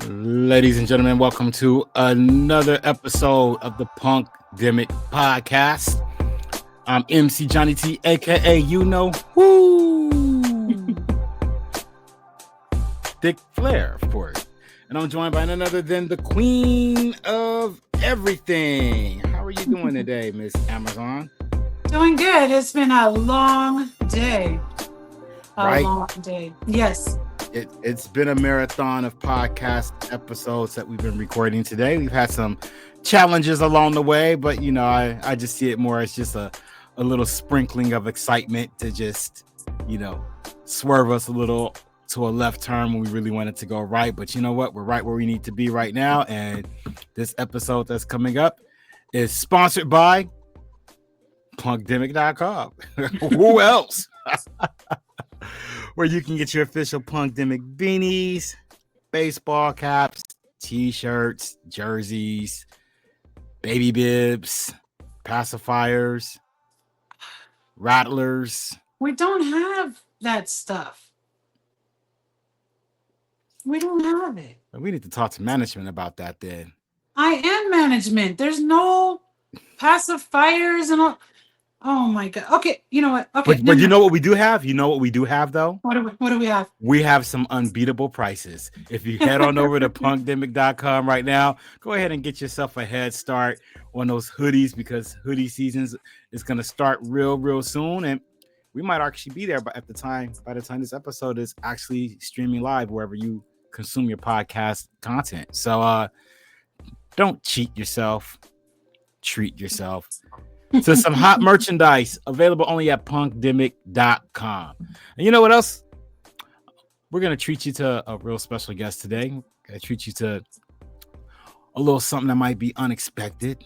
Ladies and gentlemen, welcome to another episode of the Punk Demic Podcast. I'm MC Johnny T, aka you know who, Dick Flair, of course. And I'm joined by none other than the Queen of Everything. How are you doing today, Miss Amazon? Doing good. It's been a long day. Right? Long day. Yes. It's been a marathon of podcast episodes that we've been recording today. We've had some challenges along the way, but you know, I just see it more as just a little sprinkling of excitement to just, you know, swerve us a little to a left turn when we really wanted to go right. But you know what? We're right where we need to be right now. And this episode that's coming up is sponsored by punkdemic.com. Who else? Where you can get your official Punk Demic beanies, baseball caps, t-shirts, jerseys, baby bibs, pacifiers, rattlers. We don't have that stuff. We don't have it. We need to talk to management about that then. I am management. There's no pacifiers and all. Oh my God. Okay. You know what? Okay. But you know what we do have? You know what we do have though? What do we have? We have some unbeatable prices. If you head on over to punkdemic.com right now, go ahead and get yourself a head start on those hoodies because hoodie seasons is going to start real soon. And we might actually be there by the time this episode is actually streaming live wherever you consume your podcast content. So don't cheat yourself. Treat yourself. So some hot merchandise available only at punkdemic.com. And you know what else? We're going to treat you to a real special guest today. Going to treat you to a little something that might be unexpected,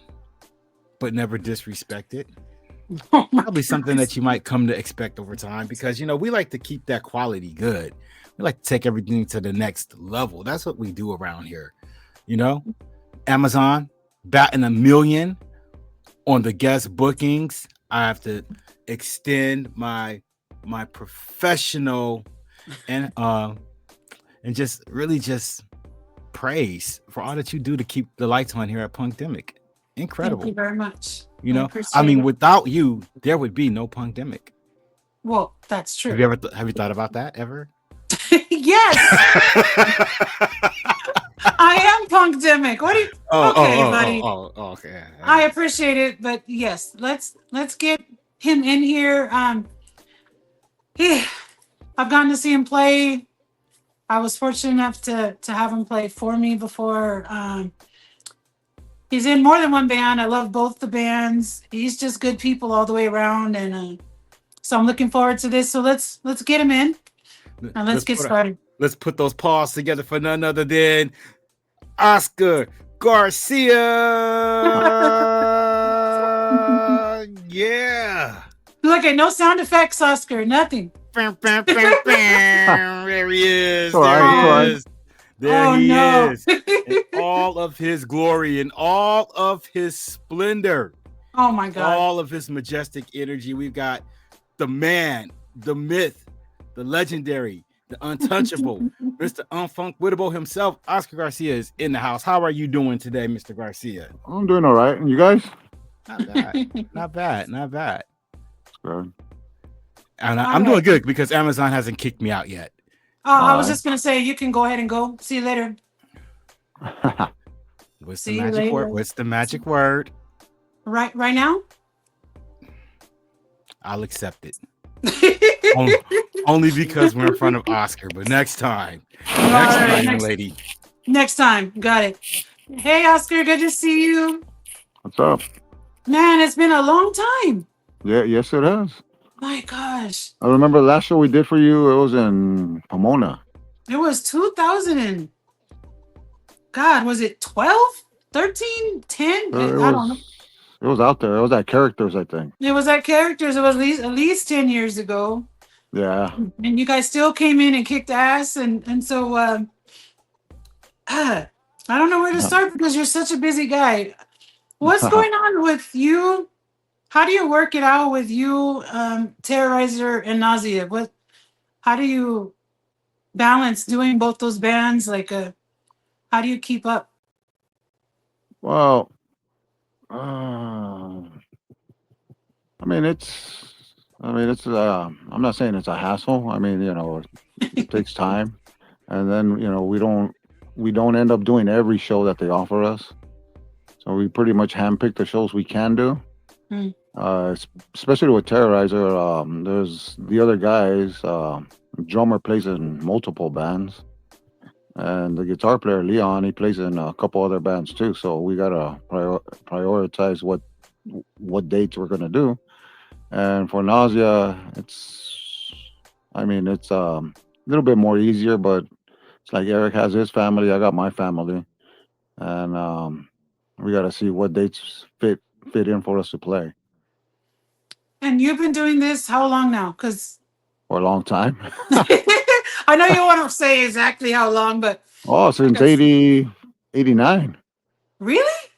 but never disrespected. Probably something that you might come to expect over time because, you know, we like to keep that quality good. We like to take everything to the next level. That's what we do around here. You know, Amazon batting 1 million on the guest bookings. I have to extend my professional and just really just praise for all that you do to keep the lights on here at Punk Demic. Incredible. Thank you very much. You know, I mean, without you, there would be no Punk Demic. Well, that's true. Have you thought about that ever? Yes. I am Punk Demic. What do you? Buddy. Okay. I appreciate it, but yes, let's get him in here. I've gotten to see him play. I was fortunate enough to have him play for me before. He's in more than one band. I love both the bands. He's just good people all the way around, and so I'm looking forward to this. So let's get him in, and let's get started. Let's put those paws together for none other than Oscar Garcia. Yeah. Look at no sound effects, Oscar. Nothing. There he is. There he is. There he is. In all of his glory, in all of his splendor. Oh my God. All of his majestic energy. We've got the man, the myth, the legendary, the untouchable, Mr. Unfunkwittable himself, Oscar Garcia is in the house. How are you doing today, Mr. Garcia? I'm doing all right. And you guys? Not bad. Not bad. Good. And I'm doing good because Amazon hasn't kicked me out yet. Oh, I was just going to say, you can go ahead and go. See you later. What's the magic word? What's the magic word? Right now? I'll accept it. Only because we're in front of Oscar, but next time, lady. Next time, got it. Hey, Oscar, good to see you. What's up? Man, it's been a long time. Yeah, yes, it has. My gosh. I remember the last show we did for you. It was in Pomona. It was 2000 and... God, was it 12, 13, 10? I don't know. It was out there. It was at Characters, I think. It was at Characters. It was at least 10 years ago. Yeah. And you guys still came in and kicked ass. And so I don't know where to start because you're such a busy guy. What's going on with you? How do you work it out with you, Terrorizer and Nausea? How do you balance doing both those bands? Like, How do you keep up? Well, uh, I mean, it's. I'm not saying it's a hassle. I mean, it takes time, and then we don't end up doing every show that they offer us. So we pretty much handpick the shows we can do. Hmm. Especially with Terrorizer, there's the other guys. Drummer plays in multiple bands, and the guitar player Leon, he plays in a couple other bands too. So we gotta prioritize what dates we're gonna do. And for Nausea, it's a little bit more easier, but it's like Eric has his family, I got my family, and we got to see what dates fit in for us to play And you've been doing this how long now? Because for a long time. I know you want to say exactly how long, but Oh, I since guess 89. really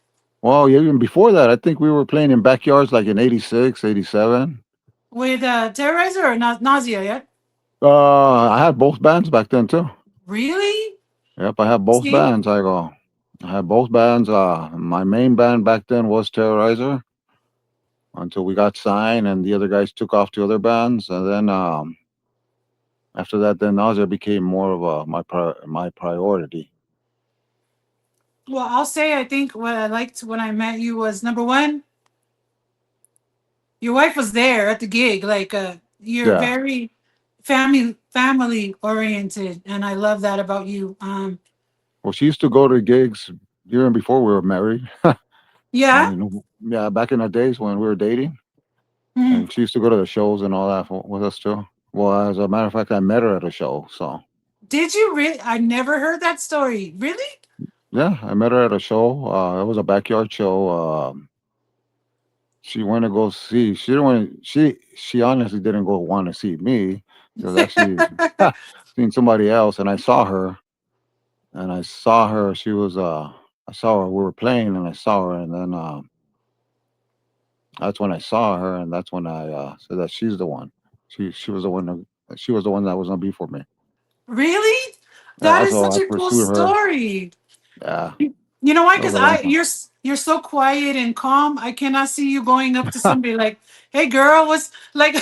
Well, even before that, I think we were playing in backyards like in 86, 87. with Terrorizer or Nausea yet? I had both bands back then too. Really? Yep, I had both See, bands. I had both bands. My main band back then was Terrorizer until we got signed and the other guys took off to other bands. And then after that, then Nausea became more of my priority. well, I'll say I think what I liked when I met you was number one, your wife was there at the gig. Like, you're Yeah. very family oriented, and I love that about you. Well, she used to go to gigs even before we were married. I Yeah. mean, yeah, back in the days when we were dating, Hmm. and she used to go to the shows and all that with us too. Well, as a matter of fact, I met her at a show. So Did you really? I never heard that story. Really? yeah, I met her at a show. It was a backyard show. She went to go see. She didn't want. She honestly didn't go want to see me. She was actually seeing somebody else, and I saw her. And I saw her. She was. I saw her. We were playing, and I saw her, and then that's when I saw her, and that's when I said that she's the one. She was the one. She was the one that was gonna be for me. Really? That Yeah, is so such I a cool pursued her. story. Yeah, You know why? that was Because a long I time. you're so quiet and calm. I cannot see you going up to somebody like, "Hey, girl, what's like?"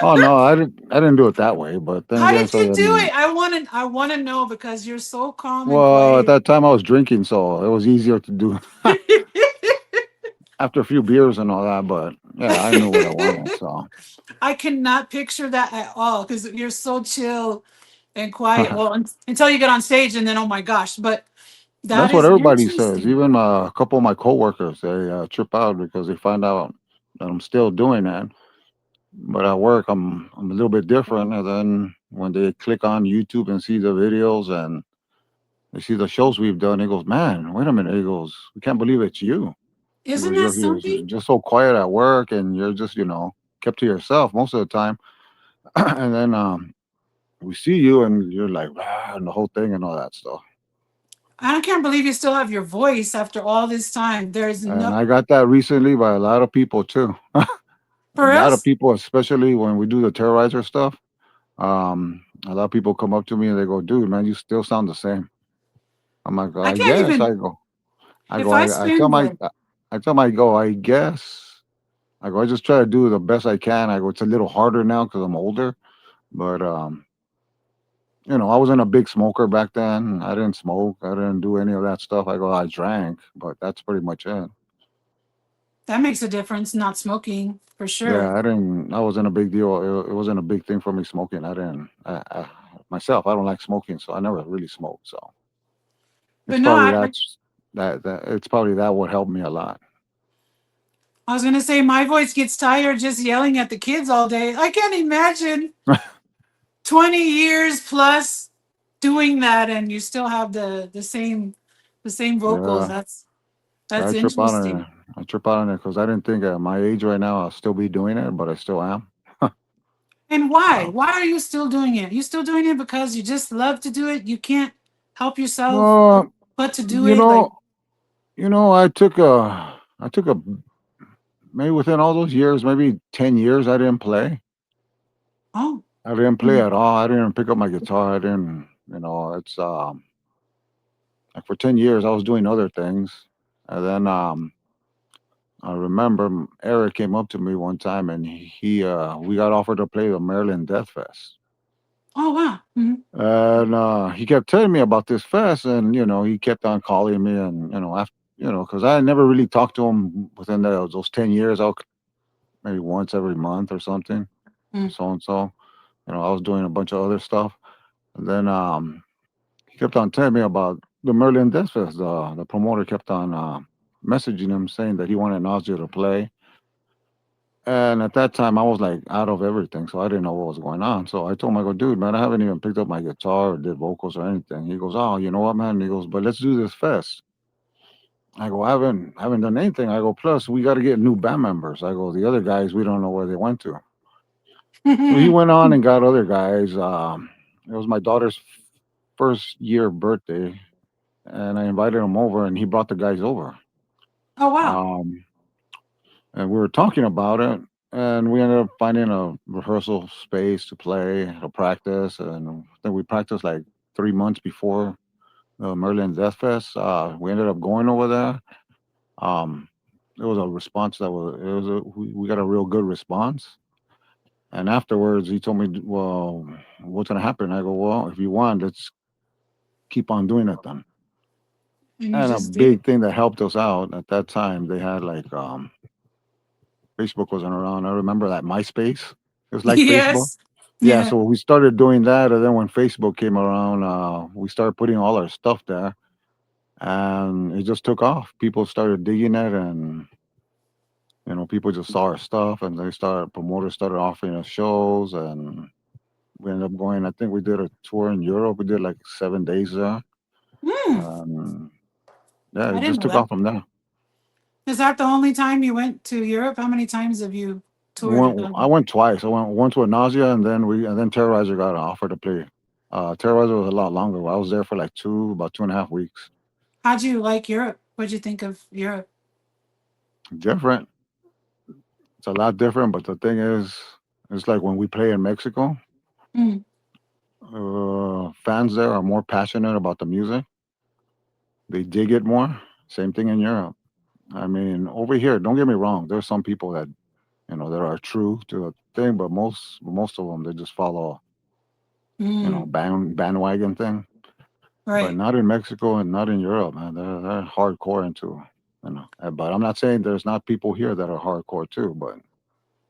Oh no, I didn't do it that way. But then How again, did so you do then, it? I want to know because you're so calm and well, at quiet. that time I was drinking, so it was easier to do after a few beers and all that. But yeah, I knew what I wanted. So I cannot picture that at all because you're so chill and quiet. Well, until you get on stage, and then oh my gosh! But that that's what is everybody says. interesting. Even a couple of my coworkers, they trip out because they find out that I'm still doing that. But at work, I'm a little bit different. And then when they click on YouTube and see the videos and they see the shows we've done, he goes, "Man, wait a minute." He goes, "We can't believe it's you." He Isn't goes, that "You're something? just so quiet at work, and you're just kept to yourself most of the time." And then we see you, and you're like, "Ah," and the whole thing and all that stuff. I can't believe you still have your voice after all this time. There's And no I got that recently by a lot of people too. A for lot of us. people, especially when we do the terrorizer stuff. A lot of people come up to me and they go, "Dude, man, you still sound the same." I'm like, I "I can't guess." even. If I I tell spend my, the I tell my, go, "I guess." I go, "I just try to do the best I can." I go, "It's a little harder now because I'm older, but I wasn't a big smoker back then. I didn't smoke. I didn't do any of that stuff." I go, "I drank, but that's pretty much it." that makes a difference. Not smoking for sure. Yeah, I didn't. I wasn't a big deal. It wasn't a big thing for me smoking. I didn't. Myself, I don't like smoking, so I never really smoked. So it's But no, probably I that's that. It's probably that would help me a lot. I was gonna say my voice gets tired just yelling at the kids all day. I can't imagine 20 years plus doing that and you still have the same vocals. Yeah, That's I trip out on interesting. it. I trip out on it because I didn't think at my age right now I'll still be doing it, but I still am. And why? So, Why are you still doing it? You still doing it because you just love to do it? You can't help yourself well, but to do you it? Like, know, I took a maybe within all those years, maybe 10 years, I didn't play. oh, I didn't play mm, at all. I didn't pick up my guitar. I didn't, it's Like for 10 years, I was doing other things, and then I remember Eric came up to me one time, and we got offered to play the Maryland Death Fest. Oh wow. Hmm. And he kept telling me about this fest, and he kept on calling me, and after because I never really talked to him within those 10 years. I'll maybe once every month or something, Mm. so and so. I was doing a bunch of other stuff, and then he kept on telling me about the Merlin Death Fest. The promoter kept on messaging him saying that he wanted Nausea to play. And at that time, I was like out of everything, so I didn't know what was going on. So I told him, I go, dude, man, I haven't even picked up my guitar or did vocals or anything. He goes, oh, you know what, man? He goes, but let's do this fest. I go, I haven't done anything. I go, plus we got to get new band members. I go, the other guys, we don't know where they went to. So he went on and got other guys. It was my daughter's first year birthday, and I invited him over, and he brought the guys over. Oh wow. Um, and we were talking about it, and we ended up finding a rehearsal space to play, to practice, and then we practiced like 3 months before Merlin Death Fest. We ended up going over there. Um, it was a response that was it was a, we got a real good response. And afterwards, he told me, "Well, what's gonna happen?" I go, "Well, if you want, let's keep on doing it then." And you And a just did. big thing that helped us out at that time, they had like Facebook wasn't around. I remember that MySpace. It was like Facebook. Yes. Yeah, Yeah. so we started doing that, and then when Facebook came around, we started putting all our stuff there, and it just took off. People started digging it, and people just saw our stuff, and promoters started offering us shows, and we ended up going. I think we did a tour in Europe. We did like 7 days there. Hmm. Um, yeah, I it didn't just know took that. off from there. Is that the only time you went to Europe? How many times have you toured? I went twice. I went once with Nausea, and then Terrorizer got an offer to play. Terrorizer was a lot longer. I was there for like about 2.5 weeks. How'd you like Europe? What'd you think of Europe? Different. It's a lot different, but the thing is, it's like when we play in Mexico, Mm. fans there are more passionate about the music. They dig it more. Same thing in Europe. I mean, over here, don't get me wrong. There's some people that that are true to the thing, but most of them they just follow Mm. bandwagon thing. But Right. not in Mexico and not in Europe, man. They're hardcore into But I'm not saying there's not people here that are hardcore too. But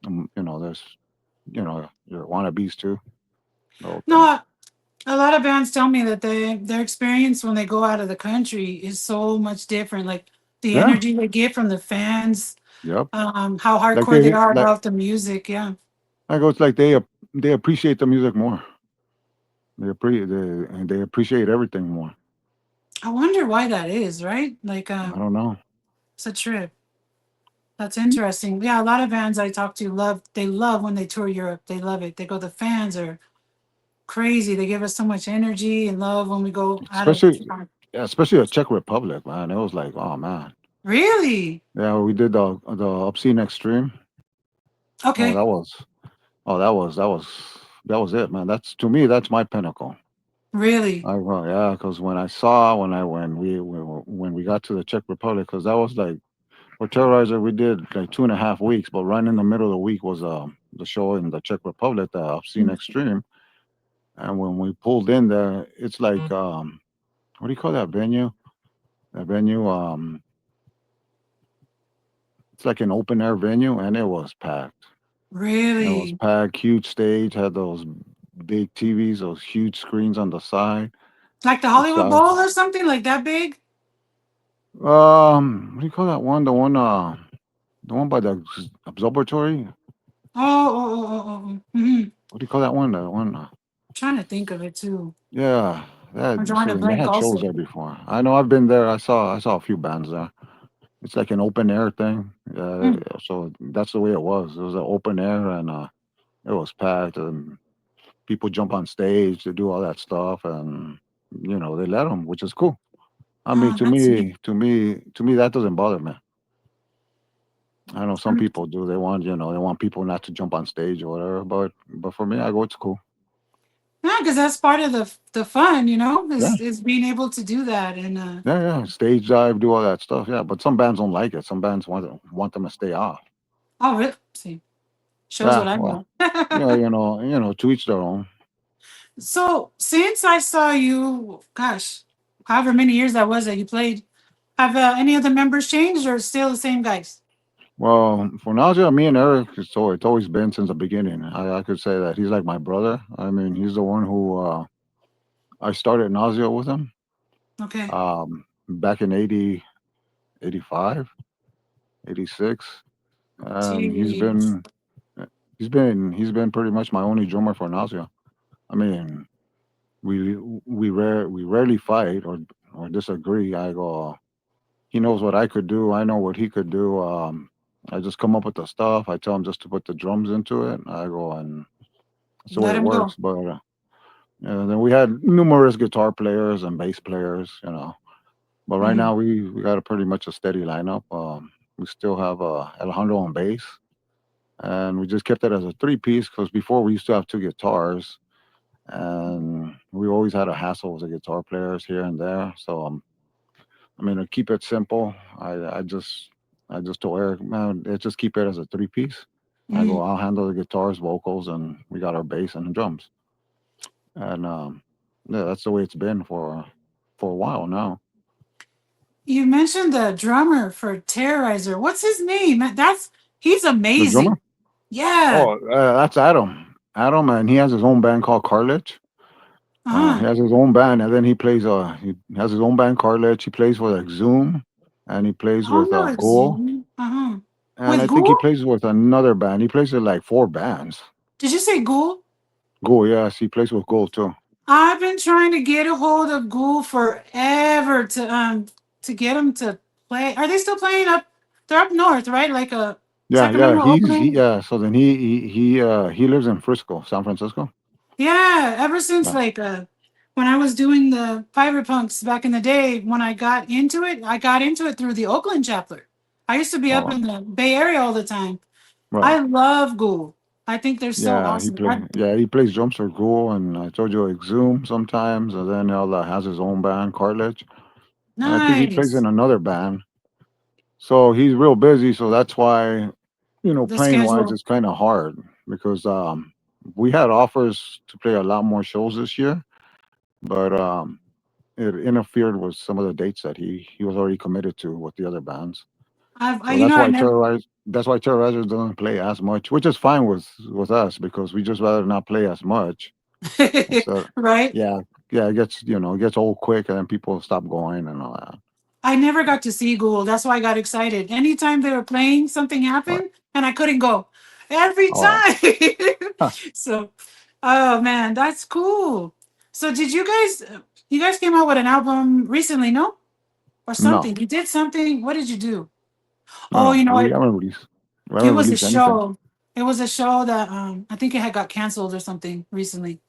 there's your wannabes too. The whole thing. No, a lot of bands tell me that their experience when they go out of the country is so much different. Like the Yeah. energy they get from the fans, Yep. how Like hardcore they they are like about the music. Yeah. I go. It's like they appreciate the music more. They appreciate everything more. I wonder why that is, right? Like, I don't know. it's a trip. That's interesting. Yeah, a lot of bands I talk to love when they tour Europe. They love it. They go, the fans are crazy. They give us so much energy and love when we go out of Especially yeah, especially the Czech Republic, man. It was like, oh man. Really? Yeah, we did the Obscene Extreme. Oh, Okay. that was it, man. That's to me, that's my pinnacle. Really? Yeah, because when I saw when we got to the Czech Republic, because that was like for Terrorizer, we did like 2.5 weeks, but right in the middle of the week was the show in the Czech Republic, the Obscene Mm. Extreme. And when we pulled in there, it's like what do you call that venue? That venue, it's like an open air venue, and it was packed. It was Really? packed, huge stage, had those big TVs, those huge screens on the side. Like the It's Hollywood Bowl or something like that big? what do you call that one? The one by the observatory. Mm-hmm. What do you call that one? The one. Trying to think of it too. Yeah, I'm that drawing a see, and they blank had shows also. there before. I know I've been there. I saw a few bands there. It's like an open air thing. Mm. So that's the way it was. It was an open air, and it was packed, and people jump on stage to do all that stuff, and they let them, which is cool. I mean, Oh, that's neat. to me, that doesn't bother me. I know some Um, people do. They want people not to jump on stage or whatever, but for me, I go, it's cool. Yeah, because that's part of the fun, Yeah, is being able to do that. And yeah. Stage dive, do all that stuff. Yeah, but some bands don't like it. Some bands want them to stay off. oh, really? See, shows what Yeah, I well, know. yeah, to each their own. So since I saw you, gosh, however many years that was that you played, have any of the members changed or still the same guys? Well, for Nausea, me and Eric, it's always been since the beginning. I could say that he's like my brother. I mean, he's the one who I started Nausea with him Okay. back in 80, 85, 86, and Jeez. he's been pretty much my only drummer for Nausea. I mean, we rarely fight or disagree. I go, he knows what I could do. I know what he could do. I just come up with the stuff. I tell him just to put the drums into it. I go, and that's the way Let it him works. go. But and then we had numerous guitar players and bass players. But right Mhm. now we got a pretty much a steady lineup. We still have Alejandro on bass, and we just kept it as a three piece because before we used to have two guitars, and we always had a hassle with the guitar players here and there. So I mean, to keep it simple, I just told Eric, man, let's just keep it as a three piece. I go, Mhm. I'll handle the guitars, vocals, and we got our bass and the drums. And yeah, that's the way it's been for a while now. You mentioned the drummer for Terrorizer. What's his name? He's The drummer? amazing. Yeah. Oh, that's Adam. Adam, and he has his own band called Carlich. He Uh-huh. has his own band, and then he has his own band Carlich. He plays with Zoom, and he plays with Oh, Ghoul, uh-huh. and With I think he Ghoul? plays with another band. He plays with like four bands. Did you say Ghoul? Ghoul, yes, he plays with Ghoul too. I've been trying to get a hold of Ghoul forever to get him to play. Are they still playing up? They're up north, right? Like a Yeah, yeah, Sacramento opening. yeah. So then he lives in Frisco, San Francisco. Yeah, ever since Yeah. like when I was doing the Pirate Punks back in the day, when I got into it through the Oakland chapter. I used to be up Oh, in the Bay Area all the time. right. I love Ghoul. I think they're so Yeah, awesome. he plays drums for Ghoul, and I told you Exhume sometimes, and then he has his own band, Cartilage. And I think he plays in Nice. another band. So he's real busy, so that's why, The playing wise schedule. it's kind of hard because we had offers to play a lot more shows this year, but it interfered with some of the dates that he was already committed to with the other bands. So I never. that's why Terrorizer doesn't play as much, which is fine with us because we just rather not play as much. So Right? yeah, yeah, it gets old quick and then people stop going and all that. I never got to see Ghoul. That's why I got excited. Anytime they were playing, something Right. happened and I couldn't go. Every Oh, time. huh, So, oh man, that's cool. So, you guys came out with an album recently, no? Or no, something. You did something. What did you do? no, Oh, no. you know We what? haven't released. We It haven't was a released anything. show. It was a show that I think it had got canceled or something recently.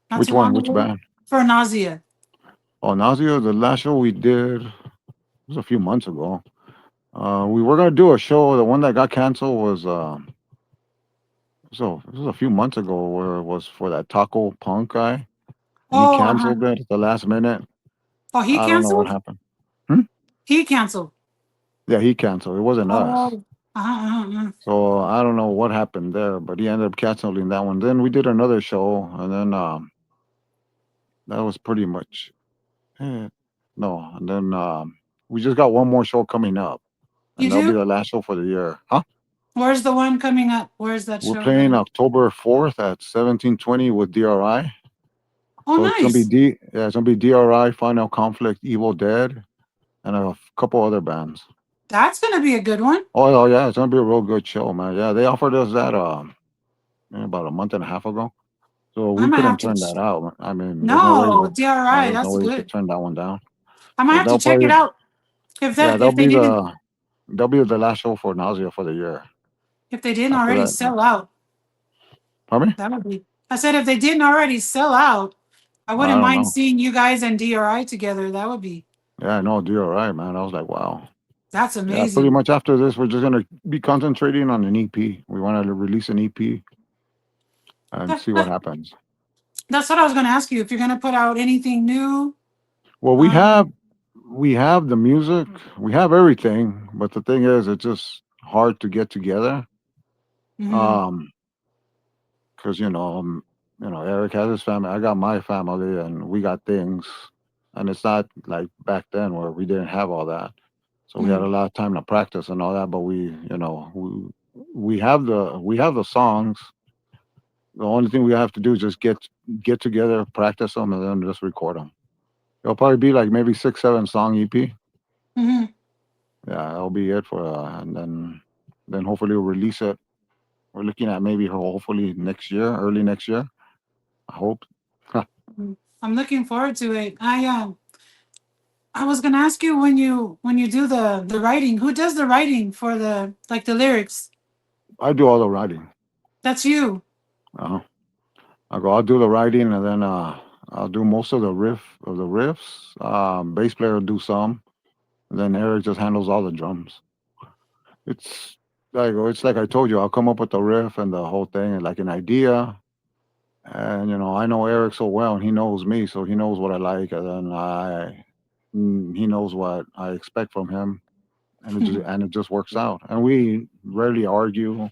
Not Which too one? long Which ago. band? For Nausea. Oh, Nausea. The last show we did was a few months ago. We were gonna do a show. The one that got canceled was so this was a few months ago where it was for that Taco Punk guy, and he Oh, uh-huh. canceled it at the last minute. Oh, he I don't know what canceled? happened. Hmm? He canceled. Yeah, he canceled. It wasn't us. Oh, uh-huh. So I don't know what happened there, but he ended up canceling that one. Then we did another show, and then that was pretty much it. No, and then we just got one more show coming up, You and that'll be do? the last show for the year. Huh? Where's the one coming up? Where's that We're show playing gonna? October 4th at 1720 with DRI. Oh, So nice. it's gonna be DRI, Final Conflict, Evil Dead, and a couple other bands. That's gonna be a good one. Oh yeah, it's gonna be a real good show, man. Yeah, they offered us that about a month and a half ago. So I we might couldn't have to. turn that out. I mean, No, DRI. there's no That's way we could good. turn that one down. I might So have to check it out. yeah, If they didn't that'll be the last show for Nausea for the year. After already that, sell out, pardon me? that would be. I said if they didn't already sell out, I I wouldn't don't mind know. seeing you guys and DRI together. That would be. Yeah, no, DRI, man. I was like, wow. That's Yeah, pretty amazing. much after this, we're just gonna be concentrating on an EP. We want to release an EP and see what happens. That's what I was going to ask you. If you're going to put out anything new. Well, Um, we have the music, we have everything, but the thing is, it's just hard to get together. mhm, Um, because Eric has his family, I got my family, and we got things, and it's not like back then where we didn't have all that. So we had a mhm, lot of time to practice and all that, but we have the songs. The only thing we have to do is just get together, practice them, and then just record them. It'll probably be like maybe 6, 7 song EP. mhm. Yeah, that'll be it for, and then hopefully we'll release it. We're looking at maybe hopefully next year, early next year. I hope. I'm looking forward to it. I was gonna ask you when you do the writing, who does the writing for the like the lyrics? I do all the writing. That's you. Uh, I'll do the writing, and then I'll do most of the riffs. Bass player will do some, and then Eric just handles all the drums. It's it's like I told you. I'll come up with the riff and the whole thing, and like an idea. And I know Eric so well, and he knows me, so he knows what I like, and then he knows what I expect from him, and it just works out. And we rarely argue,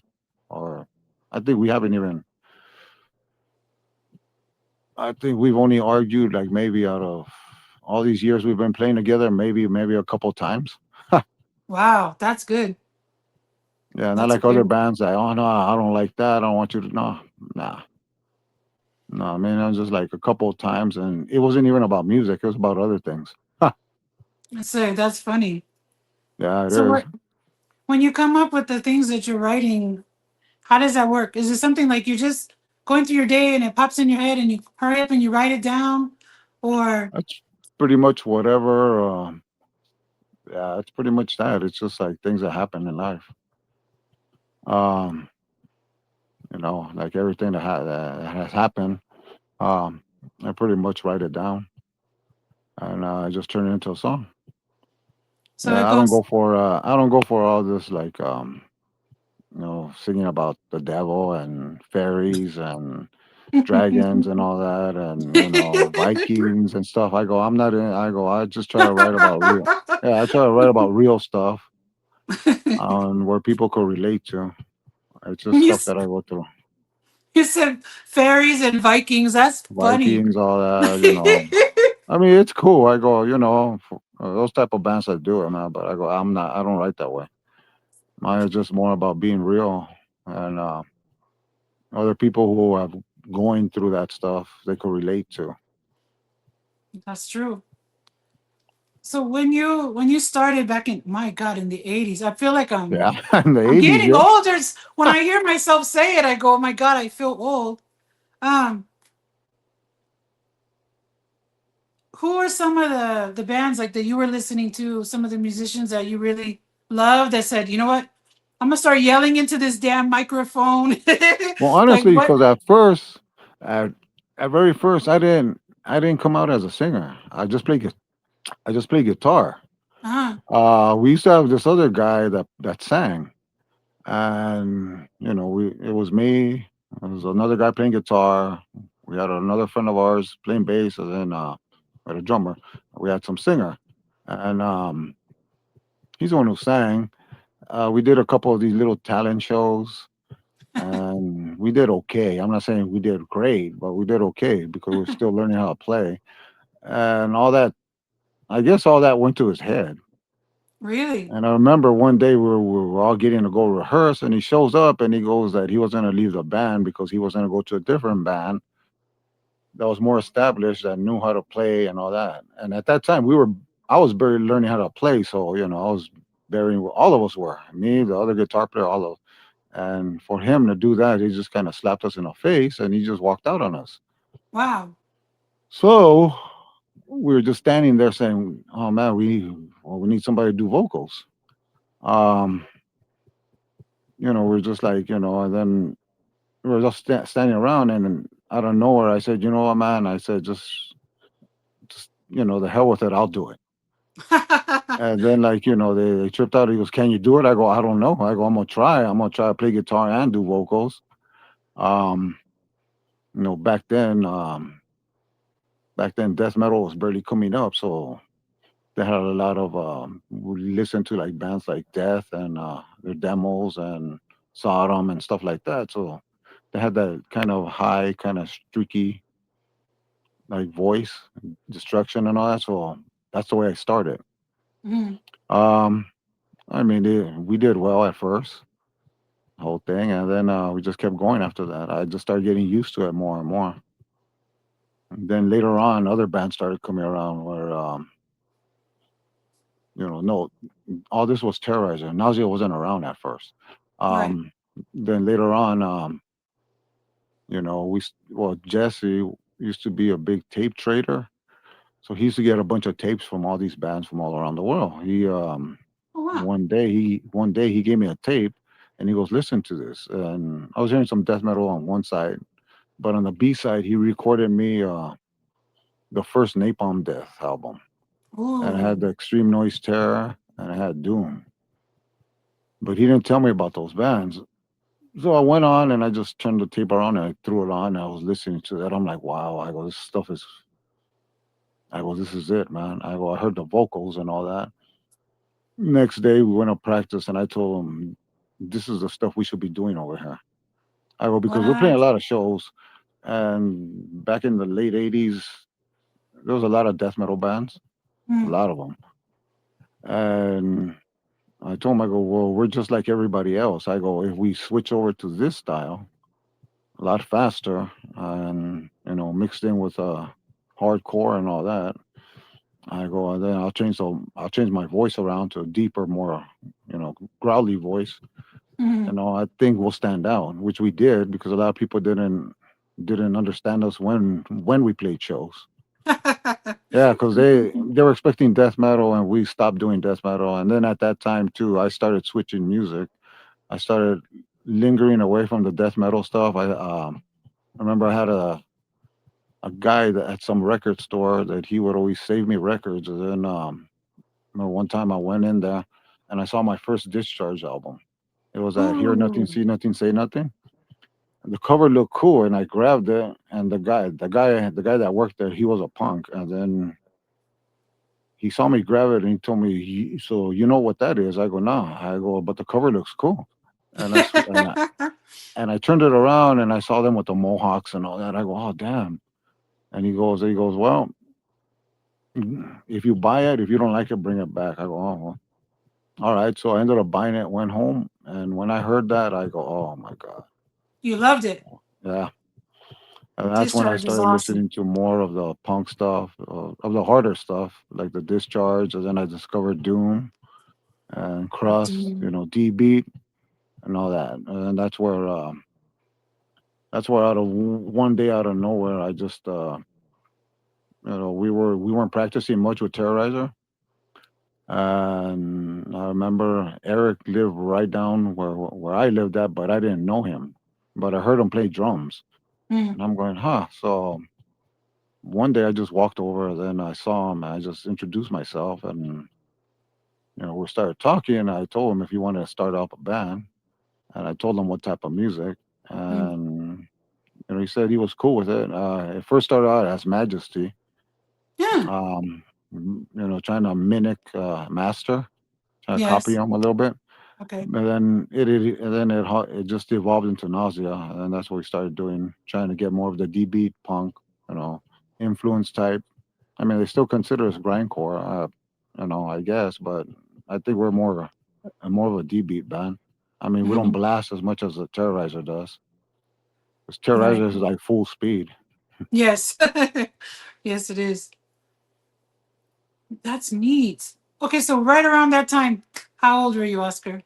or I think we haven't even. I think we've only argued like maybe out of all these years we've been playing together, maybe a couple times. Wow, that's good. Yeah, not That's like other good. bands that, oh no, I don't like that. I don't want you to, no, nah. No, I mean, it was just like a couple of times, and it wasn't even about music. It was about other things. So that's funny. Yeah, it So is. what when you come up with the things that you're writing, how does that work? Is it something like you're just going through your day and it pops in your head and you hurry up and you write it down, or That's pretty much whatever. Yeah, it's pretty much that. It's just like things that happen in life. Um, like everything that has happened. Um, I pretty much write it down, and I just turn it into a song. so it Yeah, goes. I don't go for all this like singing about the devil and fairies and dragons and all that, and Vikings and stuff. I'm not in. I just try to write about real. Yeah, I try to write about real stuff where people could relate to. It's just you, stuff s- that I go through. you said fairies and Vikings. That's funny. Vikings, all that. I mean, it's cool. Those type of bands that do it, man. But I'm not. I don't write that way. Mine is just more about being real, and other people who have going through that stuff they could relate to. That's true. So when you started back in my God in the 80s, I feel like Yeah, in the I'm '80s, getting yeah. older. When I hear myself say it, I go, "Oh my God, I feel old." Um, who are some of the bands like that you were listening to? Some of the musicians that you really love that said, "You know what? I'm gonna start yelling into this damn microphone." Well, Like honestly, what? because at at very first, I didn't come out as a singer. I just play guitar. Uh, We used to have this other guy that sang, and it was me. There was another guy playing guitar. We had another friend of ours playing bass, and then we had a drummer. We had some singer, and he's the one who sang. We did a couple of these little talent shows, and we did okay. I'm not saying we did great, but we did okay because we're still learning how to play, and all that. I guess all that went to his head. really? And I remember one day we were all getting to go rehearse, and he shows up and he goes that he was going to leave the band because he was going to go to a different band that was more established, that knew how to play and all that. And at that time, I was barely learning how to play, so I was very, all of us were, me, the other guitar player, all of. And for him to do that, he just kind of slapped us in the face, and he just walked out on us. Wow. So we were just standing there saying, "Oh man, we need somebody to do vocals." Um, we're just like, and then we were just standing around, and then out of nowhere, I said, "You know what, man?" I said, just the hell with it, I'll do it. And then, like, they tripped out. He goes, "Can you do it?" I go, "I don't know." I go, I'm gonna try to play guitar and do vocals." Um, back then, death metal was barely coming up, so they had a lot of we listened to like bands like Death and their demos and Sodom and stuff like that. So they had that kind of high, kind of streaky like voice, destruction and all that. So that's the way I started. Mm. Um, I mean, we did well at first, whole thing, and then we just kept going after that. I just started getting used to it more and more. And then later on, other bands started coming around where, no, all this was Terrorizer. Nausea wasn't around at first. Right. Then later on, Jesse used to be a big tape trader. So he used to get a bunch of tapes from all these bands from all around the world. Oh wow. One day he gave me a tape and he goes, listen to this. And I was hearing some death metal on one side, but on the B side, he recorded me the first Napalm Death album. And I had the Ooh. Extreme Noise Terror and I had Doom. But he didn't tell me about those bands. So I went on and I just turned the tape around and I threw it on and I was listening to that. I'm like, wow, I go, this is it, man. I go, I heard the vocals and all that. Next day we went to practice and I told him, this is the stuff we should be doing over here. I go, because we're playing a What? lot of shows and back in the late 80s, there was a lot of death metal bands, a Mm. lot of them. And I told him, I go, well, we're just like everybody else. I go, if we switch over to this style, a lot faster and, mixed in with hardcore and all that, I go, and then I'll change my voice around to a deeper, more, growly voice. Mm. I think we'll stand out, which we did because a lot of people didn't understand us when we played shows. Yeah, because they were expecting death metal, and we stopped doing death metal. And then at that time too, I started switching music. I started lingering away from the death metal stuff. I remember I had a guy that at some record store that he would always save me records. And then remember one time I went in there and I saw my first Discharge album. It was at Hear Nothing, Ooh. See Nothing, Say Nothing. And the cover looked cool, and I grabbed it. And the guy that worked there, he was a punk. And then he saw me grab it, and he told me, "So you know what that is?" I go, "Nah." I go, "But the cover looks cool." And I turned it around, and I saw them with the mohawks and all that. I go, "Oh damn!" And he goes, "Well, if you buy it, if you don't like it, bring it back." I go, "Oh, well, all right." So I ended up buying it, went home, and when I heard that, I go, "Oh my god, You loved it. yeah." And that's when I Discharge is started awesome. listening to more of the punk stuff, of the harder stuff, like the Discharge. And then I discovered Doom and Crust, Mm. D Beat and all that. And that's where out of one day out of nowhere, I just, we weren't practicing much with Terrorizer. And I remember Eric lived right down where I lived at, but I didn't know him. But I heard him play drums, Mm. and I'm going, huh. So one day I just walked over, then I saw him, and I just introduced myself, and we started talking. And I told him if he wanted to start up a band, and I told him what type of music, Mm. and he said he was cool with it. It first started out as Majesty, Yeah. trying to mimic Master, trying to copy Yes. him a little bit. Okay. And then it just evolved into Nausea, and that's what we started doing, trying to get more of the D beat punk, you know, influence type. I mean, they still consider us grindcore, I guess, but I think we're more of a D beat band. I mean, we don't Mm. blast as much as the Terrorizer does. Because Right. Terrorizer is like full speed. Yes. Yes, it is. That's neat. Okay, so right around that time, how old were you, Oscar?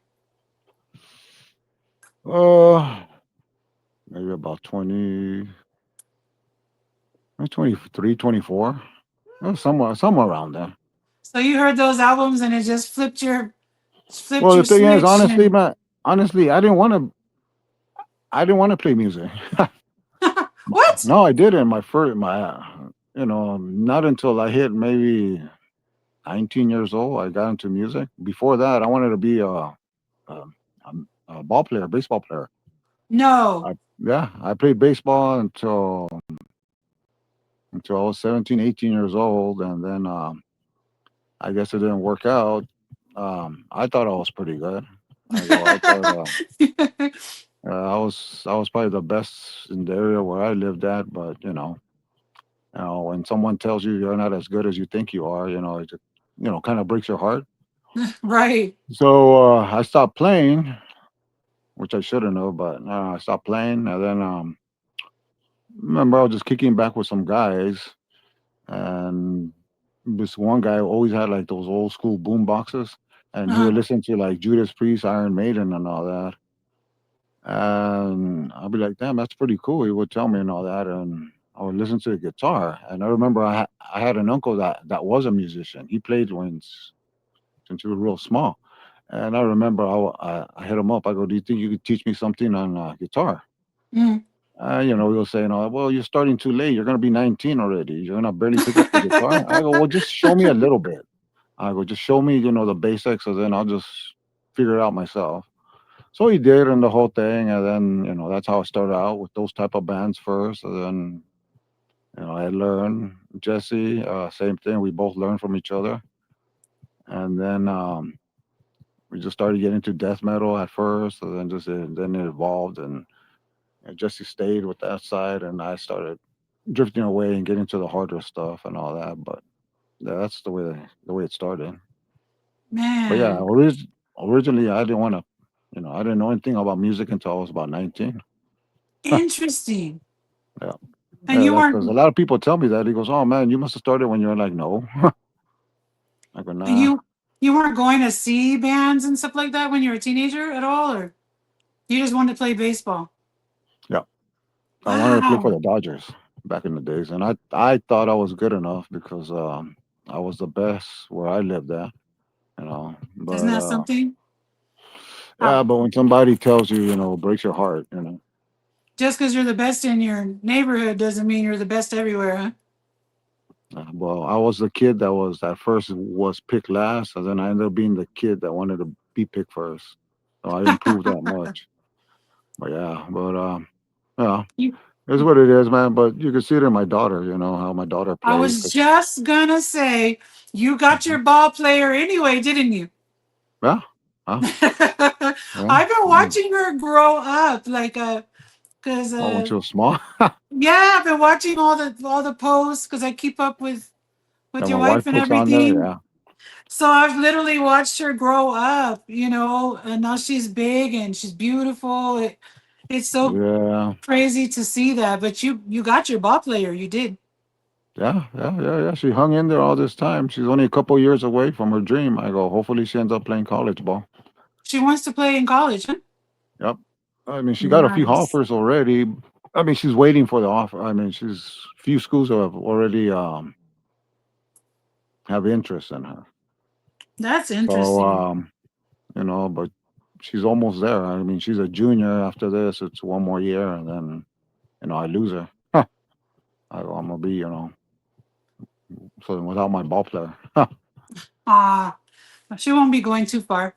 Uh, Maybe about 20, 23, 24, somewhere around there. So you heard those albums and it just flipped Well, the your thing is, switch honestly, and man, honestly, I didn't want to play music. what? No, I didn't. Not until I hit maybe 19 years old, I got into music. Before that, I wanted to be a, a ball player, baseball player. No. yeah, I played baseball until I was 17, 18 years old, and then I guess it didn't work out. I thought I was pretty good. I thought I was probably the best in the area where I lived at, but when someone tells you you're not as good as you think you are, it just, kind of breaks your heart. Right. So I stopped playing, which I shouldn't have, but I stopped playing, and then remember I was just kicking back with some guys, and this one guy always had like those old school boom boxes, and he Uh-huh. would listen to like Judas Priest, Iron Maiden, and all that. And I'll be like, damn, that's pretty cool. He would tell me and all that, and I would listen to the guitar. And I remember I had an uncle that was a musician. He played since he was real small. And I remember I hit him up. I go, do you think you could teach me something on guitar? Mm. He was saying, oh, well, you're starting too late. You're going to be 19 already. You're going to barely pick up the guitar. I go, well, just show me a little bit. I go, just show me, the basics, and then I'll just figure it out myself. So he did, and the whole thing, and then that's how I started out with those type of bands first, and then I learned Jesse, same thing. We both learned from each other, and then we just started getting into death metal at first, and then it evolved, and Jesse stayed with that side, and I started drifting away and getting to the harder stuff and all that. But yeah, that's the way it started. But yeah, Man, originally I didn't want to, I didn't know anything about music until I was about 19. interesting. Yeah. And Yeah, you that's because a weren't lot of people tell me that. He goes, "Oh man, you must have started when you're like, no." I go, "Nah." you you weren't going to see bands and stuff like that when you were a teenager at all, or you just wanted to play baseball? Yeah, I wanted to play for Wow, the Dodgers back in the days, and I thought I was good enough because I was the best where I lived at, isn't But that something? yeah, Wow. but when somebody tells you, it breaks your heart. Just because you're the best in your neighborhood doesn't mean you're the best everywhere, huh? Well, I was the kid that first was picked last, and then I ended up being the kid that wanted to be picked first. So I didn't prove that much. But yeah, yeah, You, it's what it is, man. But you can see it in my daughter. How my daughter I plays. was just gonna say you got your Mhm. ball player anyway, didn't you? Yeah, huh? Yeah. I've been Mm. watching her grow up, like cause Oh, when she was small, yeah, I've been watching all the posts because I keep up with and your my wife wife and puts on there. everything. Yeah, So I've literally watched her grow up, and now she's big and she's beautiful. It's so yeah, crazy to see that. But you got your ball player, you did. yeah. She hung in there all this time. She's only a couple years away from her dream. I go, hopefully she ends up playing college ball. She wants to play in college, huh? Yep. I mean, she got a few Nice. offers already. I mean, she's waiting for the offer. I mean, she's few schools have already have interest in her. That's So interesting. but she's almost there. I mean, she's a junior. After this, it's one more year, and then I lose her. I'm gonna be so without my ball player. Ah, she won't be going too far.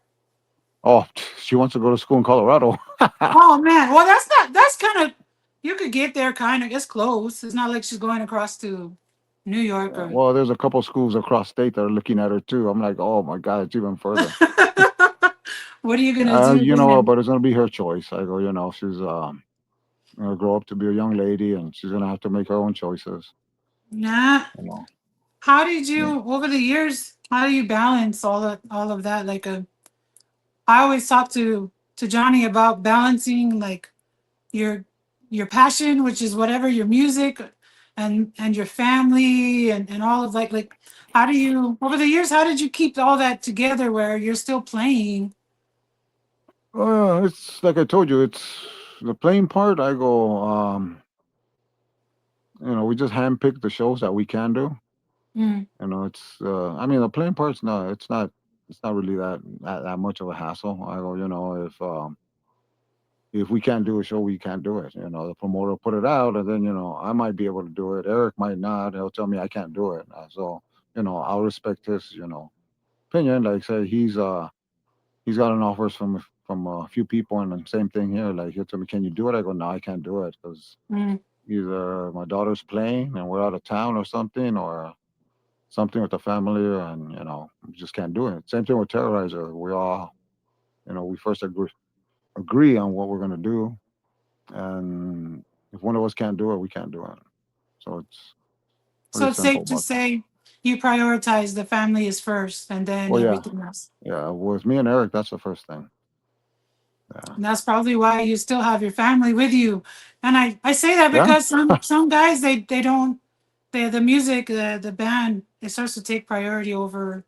Oh, she wants to go to school in Colorado. Oh man, well that's kind of you could get there kind of. It's close. It's not like she's going across to New York or. Well, there's a couple schools across state that are looking at her too. I'm like, oh my god, it's even further. What are you gonna do then? But it's gonna be her choice. I go, she's gonna grow up to be a young lady, and she's gonna have to make her own choices. Nah. You know. How did Yeah. you over the years? How do you balance all of that? Like I always talk to Johnny about balancing like your your passion, which is whatever your music, and your family and all of like how do you over the years? How did you keep all that together where you're still playing? It's like I told you. It's the playing part. I go. We just handpick the shows that we can do. Mm, It's. I mean, the playing part's not. It's not. It's not really that much of a hassle. I go. If we can't do a show, we can't do it. The promoter will put it out, and then I might be able to do it. Eric might not. He'll tell me I can't do it. So I'll respect his opinion. Like say he's got an offers from from a few people, and the same thing here. Like he told me, "Can you do it?" I go, "No, I can't do it because Mm. either my daughter's playing and we're out of town or something, or something with the family, and we just can't do it." Same thing with Terrorizer. We all, we first agree on what we're gonna do, and if one of us can't do it, we can't do it. So it's So pretty it's simple safe to about that. say you prioritize the family is first and then Oh yeah, everything else. yeah. With me and Eric, that's the first thing. Yeah, And that's probably why you still have your family with you. And I say that yeah. because some guys they don't the music the band it starts to take priority over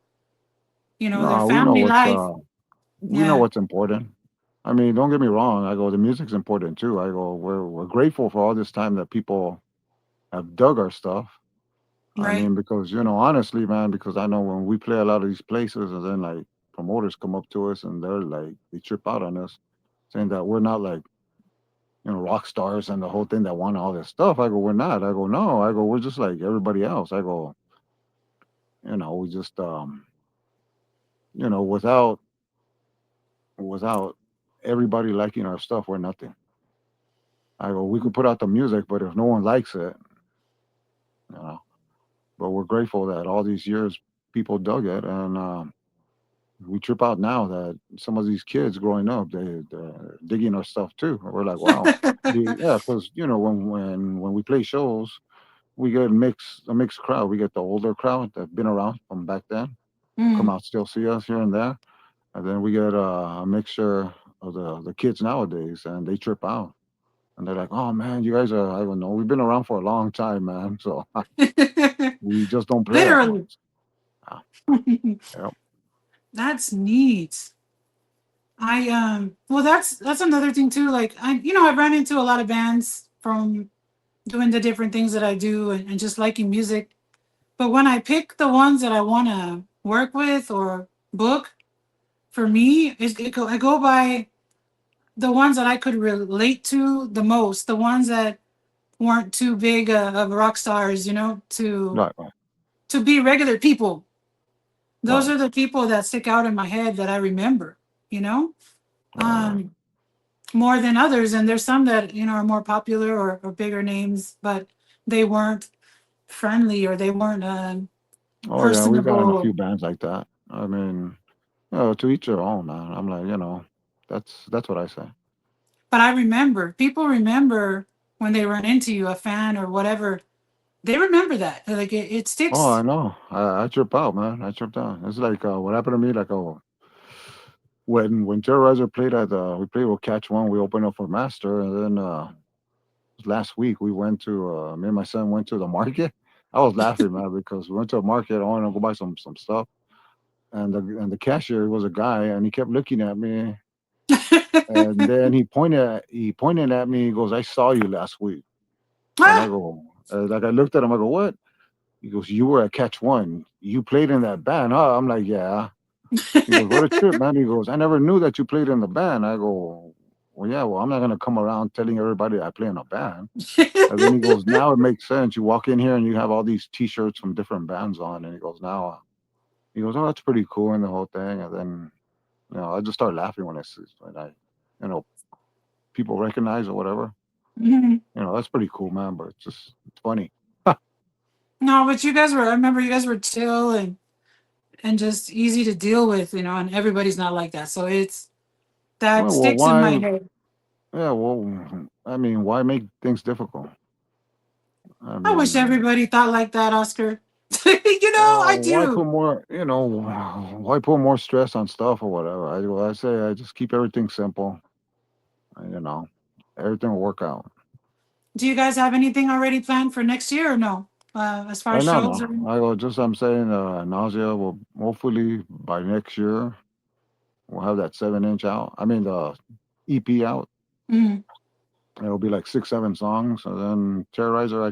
their No, family life. we know Yeah, what's important. I mean, don't get me wrong. I go, the music's important too. I go, we're grateful for all this time that people have dug our stuff. I right. mean, because honestly, man, because I know when we play a lot of these places, and then like promoters come up to us and they trip out on us, saying that we're not like rock stars and the whole thing that want all this stuff. I go, we're not. I go, no. I go, we're just like everybody else. I go, we just without everybody liking our stuff, we're nothing. I go, we could put out the music, but if no one likes it, you know, but we're grateful that all these years people dug it, and we trip out now that some of these kids growing up, they're digging our stuff too. We're like, wow, yeah, because when we play shows, we get a mixed crowd. We get the older crowd that've been around from back then, come Mm. out still see us here and there, and then we get a mixture of the kids nowadays, and they trip out. And they're like, "Oh man, you guys are—I don't know. We've been around for a long time, man. So we just don't play as Literally. much." Ah, yep. That's neat. I well that's another thing too. Like I've ran into a lot of bands from doing the different things that I do and just liking music. But when I pick the ones that I want to work with or book, for me, I go by the ones that I could relate to the most, the ones that weren't too big of rock stars, Right, right, to be regular people. Those right, are the people that stick out in my head that I remember, you know, right. um, more than others. And there's some that are more popular or bigger names, but they weren't friendly or they weren't Oh yeah, we've gotten a few personable. bands like that. I mean, to each their own, man. I'm like, that's what I say. But I remember people remember when they run into you, a fan or whatever. They remember that. Like it Oh, I sticks. know. I trip out, man. I tripped out. It's like what happened to me. Like, when Terrorizer played we played with Catch One. We opened up for Master, and then last week we went to me and my son went to the market. I was laughing, man, because we went to a market. I wanted to go buy some stuff, and the cashier was a guy, and he kept looking at me, and then he pointed at me. He goes, "I saw you last week," and I Ah! go, like I looked at him. I go, "What?" He goes, "You were at Catch One. You played in that band, huh?" I'm like, "Yeah." He goes, "What a trip, man." He goes, "I never knew that you played in the band." I go, "Well, yeah. Well, I'm not gonna come around telling everybody I play in a band." And then he goes, "Now it makes sense. You walk in here and you have all these T-shirts from different bands on." And he goes, "Now," he goes, "Oh, that's pretty cool," and the whole thing. And then, I just start laughing when you know, people recognize or whatever. Mhm. That's pretty cool, man. But it's funny. No, but you guys were. I remember you guys were chill and just easy to deal with, and everybody's not like that. So that Well, sticks in my why? head. Yeah, well, I mean, why make things difficult? I I wish mean, everybody thought like that, Oscar. I why put do. more? Why put more stress on stuff or whatever? I say I just keep everything simple. and, You know, everything will work out. Do you guys have anything already planned for next year or no? As far Right as now, shows no. or I'm saying, Nausea will hopefully by next year we'll have that 7 inch out. I mean the EP out. mm, It'll be like 6, 7 songs. And then Terrorizer, I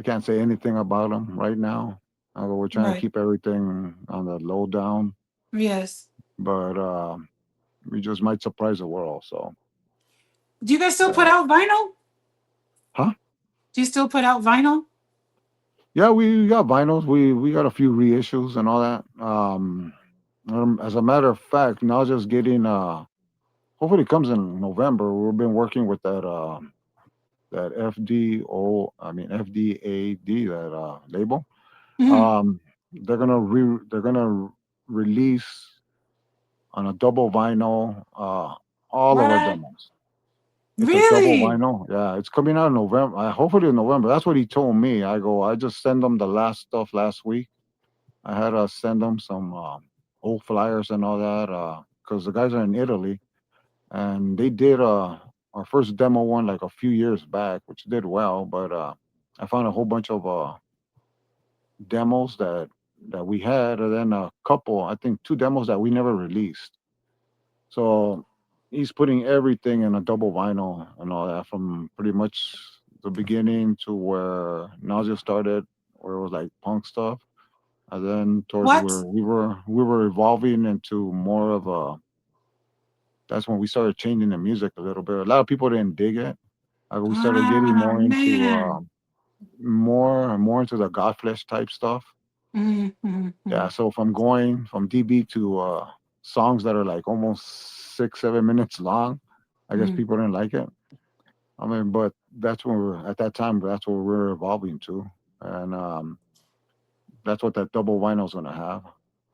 can't say anything about them right now. We're trying to right? keep everything on the low down, Yes. but we just might surprise the world. So, Do you guys still put uh, out vinyl? huh? Do you still put out vinyl? Yeah, we got vinyls. We got a few reissues and all that. As a matter of fact, now just getting hopefully it comes in November. We've been working with that FDAD, that label. Mhm. Um, they're gonna release on a double vinyl all of our What? demos. It's a double Really? vinyl. Yeah, it's coming out in November. Hopefully in November. That's what he told me. I just sent them the last stuff last week. I had to send them some old flyers and all that because the guys are in Italy and they did our first demo one like a few years back, which did well. But I found a whole bunch of demos that we had, and then a couple, I think two demos that we never released. So he's putting everything in a double vinyl and all that from pretty much the beginning to where Nausea started, where it was like punk stuff, and then towards What? where we were evolving into more of a. That's when we started changing the music a little bit. A lot of people didn't dig it. We started getting Ah, man. more into the Godflesh type stuff. Mhm, mhm, Yeah, mhm, so from going from DB to songs that are like almost 6 7 minutes long, I guess mhm. people didn't like it. I mean, but that's when we're at that time. That's what we're evolving to, and that's what that double vinyl's gonna have.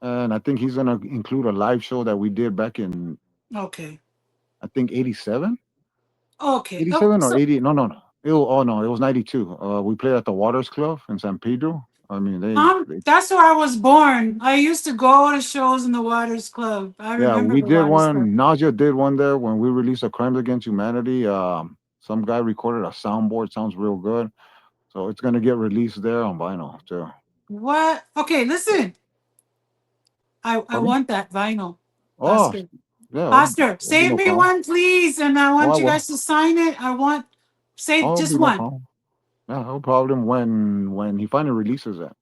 And I think he's gonna include a live show that we did back in Okay. I think 87, Okay. Oh, 87 or so 80. No, no, no. Oh no, it was 92. We played at the Waters Club in San Pedro. I mean, they that's where I was born. I used to go to shows in the Waters Club. I yeah, remember we the did Waters Club. one. Nausea did one there when we released a Crimes Against Humanity. Some guy recorded a soundboard. Sounds real good. So it's gonna get released there on vinyl too. What? Okay, listen. I Pardon me? want that vinyl, Oh, Oscar. yeah, Oscar, it'll be save no me problem. one, please, and I Oh, I want you will. guys to sign it. I want Oh, save it'll just be no one. problem. Yeah, no problem when he finally releases it.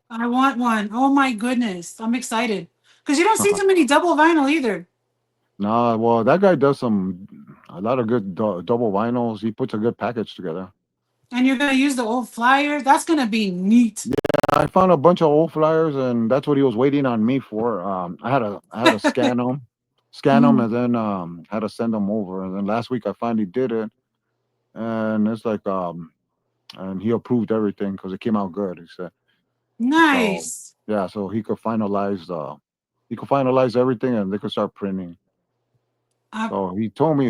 I want one. Oh my goodness, I'm excited because you don't see too many double vinyl either, Nah, well, that guy does a lot of good double vinyls. He puts a good package together. and you're gonna use the old flyer. That's gonna be neat. I found a bunch of old flyers, and that's what he was waiting on me for. I had to scan them, Mm, and then had to send them over. And then last week I finally did it, and it's like and he approved everything because it came out good. He said so. nice. Yeah, so he could finalize everything, and they could start printing. Uh, So he told me,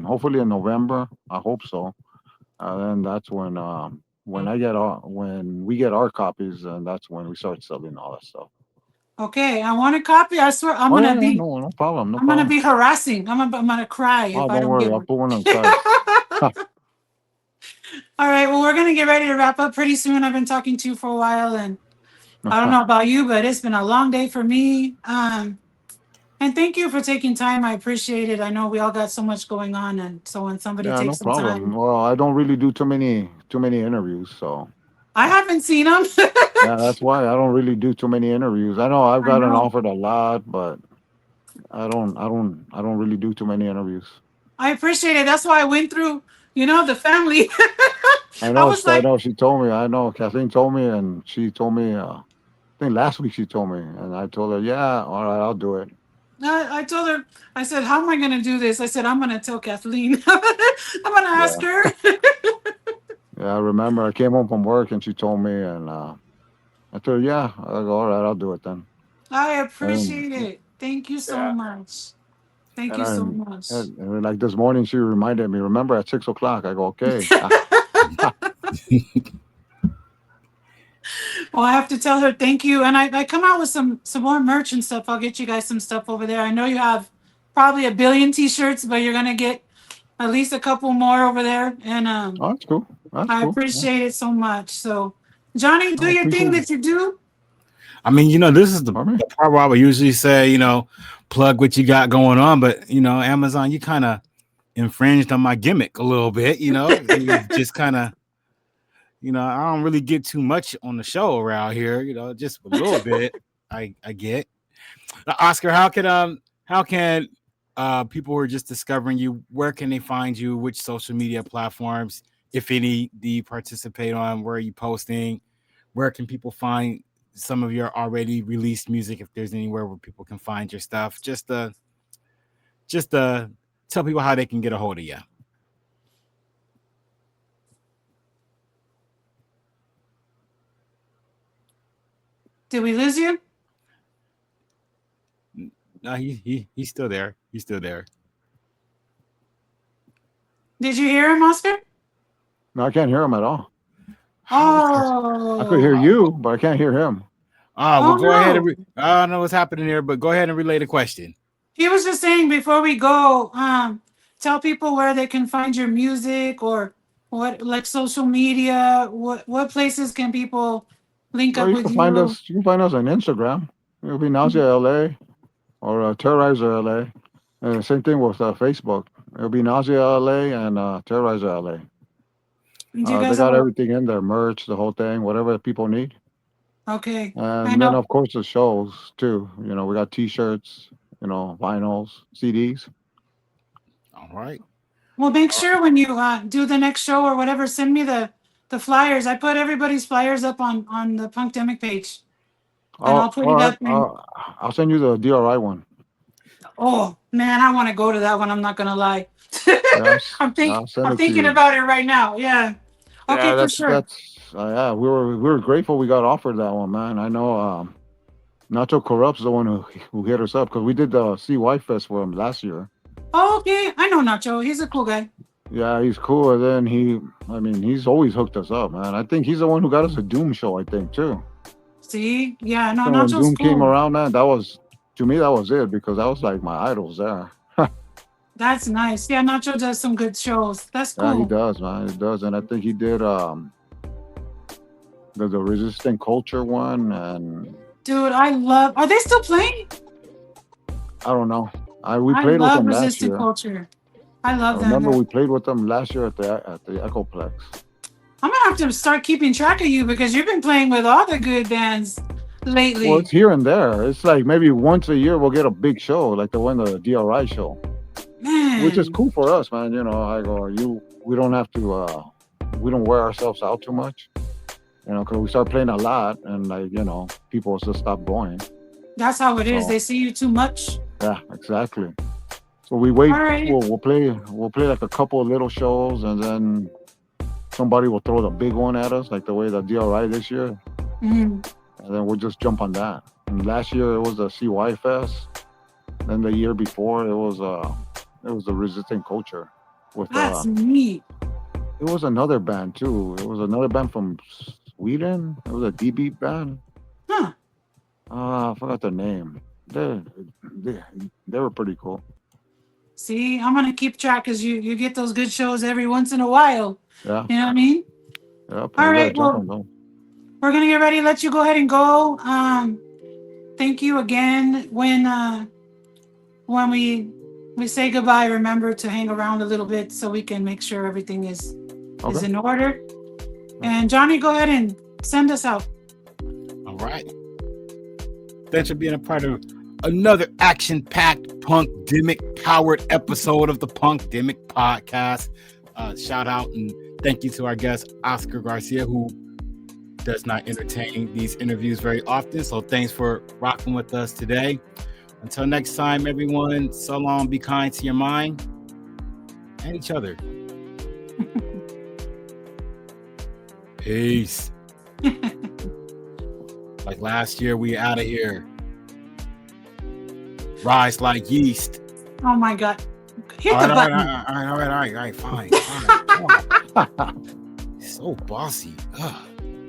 hopefully in November. I hope so. And that's when we get our copies, and that's when we start selling all that stuff. okay, I want a copy. I swear, Oh yeah, yeah, no, no problem, no I'm gonna problem. be harassing. I'm gonna cry Oh, if I don't don't worry, get I'll one. put one on the side. All right, well, we're gonna get ready to wrap up pretty soon. I've been talking to you for a while, and I don't know about you, but it's been a long day for me. And thank you for taking time. I appreciate it. I know we all got so much going on, and so when somebody Yeah, no takes some problem. time, Well, I don't really do too many interviews, so I haven't seen them. yeah, that's why I don't really do too many interviews. I know I've I gotten know. offered a lot, but I don't really do too many interviews. I appreciate it. That's why I went through, the family. I I know, was I like, know. She told me. I know. Kathleen told me, and she told me. I think last week she told me, and I told her, yeah, all right, I'll do it. I told her, I said, how am I going to do this? I said, I'm going to tell Kathleen. I'm going to ask Yeah, her. yeah. I remember I came home from work, and she told me, and I told her, yeah, I go, all right, I'll do it then. I And appreciate it. Thank you so yeah, much. Thank and you I so much. and like this morning, she reminded me, remember at 6 o'clock. I go, okay. Well, I have to tell her thank you. And I come out with some more merch and stuff. I'll get you guys some stuff over there. I know you have probably a billion t-shirts, but you're gonna get at least a couple more over there. And Oh, that's cool. That's I cool. Yeah. appreciate it so much. So Johnny, do I your thing appreciate it. that you do. I mean, this is the Pardon me? part where I would usually say, plug what you got going on, but Amazon, you kind of infringed on my gimmick a little bit. You just kind of, I don't really get too much on the show around here. Just a little bit. I get. Oscar, how can people who are just discovering you, where can they find you? Which social media platforms, if any, do you participate on? Where are you posting? Where can people find some of your already released music, if there's anywhere where people can find your stuff, just tell people how they can get a hold of you. Did we lose you? No, he's still there. He's still there. Did you hear him, Oscar? No, I can't hear him at all. Oh, I could hear you, but I can't hear him. Well, go ahead and no. I don't know what's happening here, but go ahead and relay the question. He was just saying before we go, tell people where they can find your music or what, like social media. What places can people link Well, up you with can find you? us. You can find us on Instagram. It'll be Nausea LA or Terrorizer LA. And the same thing with Facebook. It'll be Nausea LA and Terrorizer LA. Do you They guys got have everything in there, merch, the whole thing, whatever people need. okay? I And then, know. of course, the shows too. We got T-shirts, vinyls, CDs. All right. Well, make sure when you do the next show or whatever, send me the flyers. I put everybody's flyers up on the Punkdemic page, and I'll put All it right. up. And I'll send you the DRI one. oh man, I want to go to that one. I'm not gonna lie. Yes, I'll send I'm it to thinking you. about it right now. Yeah. Yeah, Okay, for sure. yeah. We were grateful we got offered that one, man. I know. Nacho Corrupt's the one who hit us up because we did the CY Fest for him last year. Oh, okay. I know Nacho. He's a cool guy. Yeah, he's cool. And then he's always hooked us up, man. I think he's the one who got us a Doom show, I think, too. See? Yeah, no, And when Nacho's Doom came cool. around, man, to me, that was it because that was like my idols there. That's nice. Yeah, Nacho does some good shows. That's Yeah, he cool. does, man. He does. And I think he did the Resistant Culture one. And Dude, are they still playing? I don't know. We I played with love them last Resistant year. Culture. I I love them remember guys. we played with them last year at the Echoplex. I'm gonna have to start keeping track of you because you've been playing with all the good bands Well, lately. it's here and there. It's like maybe once a year we'll get a big show, like the DRI show, which is Man, cool for us, man. I go, we don't have to, we don't wear ourselves out too much, because we start playing a lot, and people just stop going. that's how it is. So They see you too much. yeah, exactly. So we wait. All right. We'll play like a couple of little shows, and then somebody will throw the big one at us, like the way the DRI this year. Mhm. And then we'll just jump on that. And last year it was the CY Fest. Then the year before it was the Resistant Culture. With That's neat. it was another band too. It was another band from Sweden. It was a DB band. Huh. I forgot the name. They were pretty cool. See, I'm gonna keep track because you get those good shows every once in a while. Yeah. You know what I mean? Yep. All We gotta right. jump Well, on those. we're gonna get ready. Let you go ahead and go. Thank you again. When we say goodbye, remember to hang around a little bit so we can make sure everything is Okay. in order. And Johnny, go ahead and send us out. All right. Thanks for being a part of another action-packed Punkdemic-powered episode of the Punkdemic podcast. Shout out and thank you to our guest, Oscar Garcia, who does not entertain these interviews very often. So thanks for rocking with us today. Until next time, everyone, so long, be kind to your mind and each other. Peace. Like last year, we out of here. Rise like yeast. Oh my God. Hit All the right, button. all right, fine. All right. So bossy. Ugh.